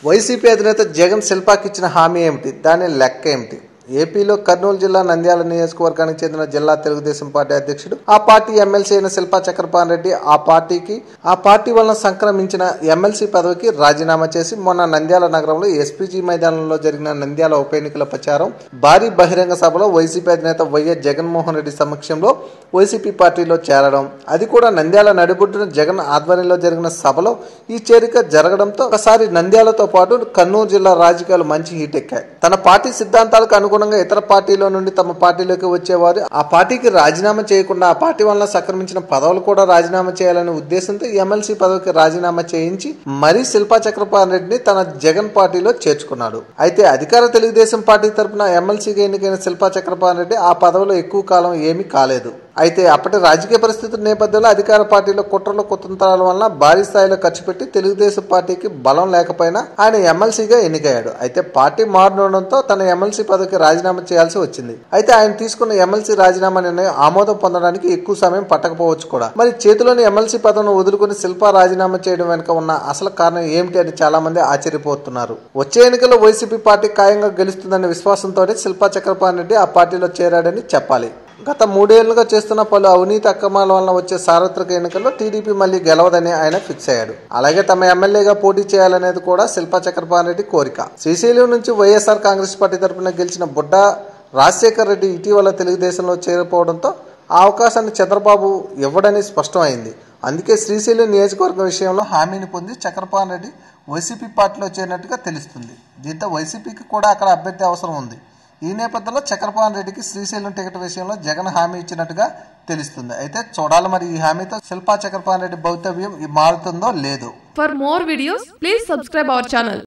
YCP అధినేత జగన్ శిల్పాకి ఇచ్చిన హామీ ఏమిటి? దాని లెక్క ఏమిటి? ఏపీలో కర్నూలు జిల్లా నంద్యాల నియోజకవర్గానికి చెందిన జిల్లా తెలుగుదేశం పార్టీ అధ్యక్షుడు, ఆ పార్టీ ఎమ్మెల్సీ అయిన శిల్పా చక్రపాణి రెడ్డి ఆ పార్టీ వలన సంక్రమించిన ఎమ్మెల్సీ పదవికి రాజీనామా చేసి మొన్న నంద్యాల నగరంలో ఎస్పీజీ మైదానంలో జరిగిన నంద్యాల ఉప ఎన్నికల ప్రచారం భారీ బహిరంగ సభలో వైసీపీ అధినేత వైఎస్ జగన్మోహన్ రెడ్డి సమక్షంలో వైసీపీ పార్టీలో చేరడం, అది కూడా నంద్యాల నడిబొడ్డున జగన్ ఆధ్వర్యంలో జరిగిన సభలో ఈ చేరిక జరగడంతో ఒకసారి నంద్యాలతో పాటు కర్నూలు జిల్లా రాజకీయాలు మంచి హీట్ ఎక్కాయి. తన పార్టీ సిద్ధాంతాలకు అనుగుణంగా ఇతర పార్టీలో నుండి తమ పార్టీలోకి వచ్చేవారు ఆ పార్టీకి రాజీనామా చేయకుండా ఆ పార్టీ వల్ల సంక్రమించిన పదవులు కూడా రాజీనామా చేయాలనే ఉద్దేశంతో ఎమ్మెల్సీ పదవికి రాజీనామా చేయించి మరీ శిల్పా చక్రపాణి రెడ్డిని తన జగన్ పార్టీలో చేర్చుకున్నాడు. అయితే అధికార తెలుగుదేశం పార్టీ తరఫున ఎమ్మెల్సీగా ఎన్నికైన శిల్పా చక్రపాణి రెడ్డి ఆ పదవిలో ఎక్కువ కాలం ఏమీ కాలేదు. అయితే అప్పటి రాజకీయ పరిస్థితుల నేపథ్యంలో అధికార పార్టీలో కుట్రలు కుతంత్రాల వలన భారీ స్థాయిలో ఖర్చు పెట్టి తెలుగుదేశం పార్టీకి బలం లేకపోయినా ఆయన ఎమ్మెల్సీగా ఎన్నికయ్యాడు. అయితే పార్టీ మారడంతో తన ఎమ్మెల్సీ పదవికి రాజీనామా చేయాల్సి వచ్చింది. అయితే ఆయన తీసుకున్న ఎమ్మెల్సీ రాజీనామా నిర్ణయం ఆమోదం పొందడానికి ఎక్కువ సమయం పట్టకపోవచ్చు కూడా. మరి చేతిలోని ఎమ్మెల్సీ పదవిని వదులుకుని శిల్పా రాజీనామా చేయడం వెనుక ఉన్న అసలు కారణం ఏమిటి అని చాలా మంది ఆశ్చర్యపోతున్నారు. వచ్చే ఎన్నికల్లో వైసీపీ పార్టీ ఖాయంగా గెలుస్తుందనే విశ్వాసంతోనే శిల్పా చక్రపాణి రెడ్డి ఆ పార్టీలో చేరాడని చెప్పాలి. గత 3 ఏళ్లుగా చేస్తున్న పలు అవినీతి అక్రమాల వలన వచ్చే సార్వత్రిక ఎన్నికల్లో టీడీపీ మళ్లీ గెలవదని ఆయన ఫిక్స్ అయ్యాడు. అలాగే తమ ఎమ్మెల్యేగా పోటీ చేయాలనేది కూడా శిల్పా చక్రపాణి రెడ్డి కోరిక. శ్రీశైలం నుంచి వైఎస్ఆర్ కాంగ్రెస్ పార్టీ తరఫున గెలిచిన బుడ్డ రాజశేఖర్ రెడ్డి ఇటీవల తెలుగుదేశంలో చేరిపోవడంతో ఆ అవకాశాన్ని చంద్రబాబు ఇవ్వడని స్పష్టమైంది. అందుకే శ్రీశైలం నియోజకవర్గం విషయంలో హామీని పొంది చక్రపాణి రెడ్డి వైసీపీ పార్టీలో చేరినట్టుగా తెలుస్తుంది. దీంతో వైసీపీకి కూడా అక్కడ అభ్యర్థి అవసరం ఉంది. ఈ నేపథ్యంలో చక్రపాణి రెడ్డికి శ్రీశైలం టికెట్ విషయంలో జగన్ హామీ ఇచ్చినట్టుగా తెలుస్తుంది. అయితే చూడాలి మరి ఈ హామీతో శిల్పా చక్రపాణి రెడ్డి భవితవ్యం మారుతుందో లేదో. For more videos, please subscribe our channel.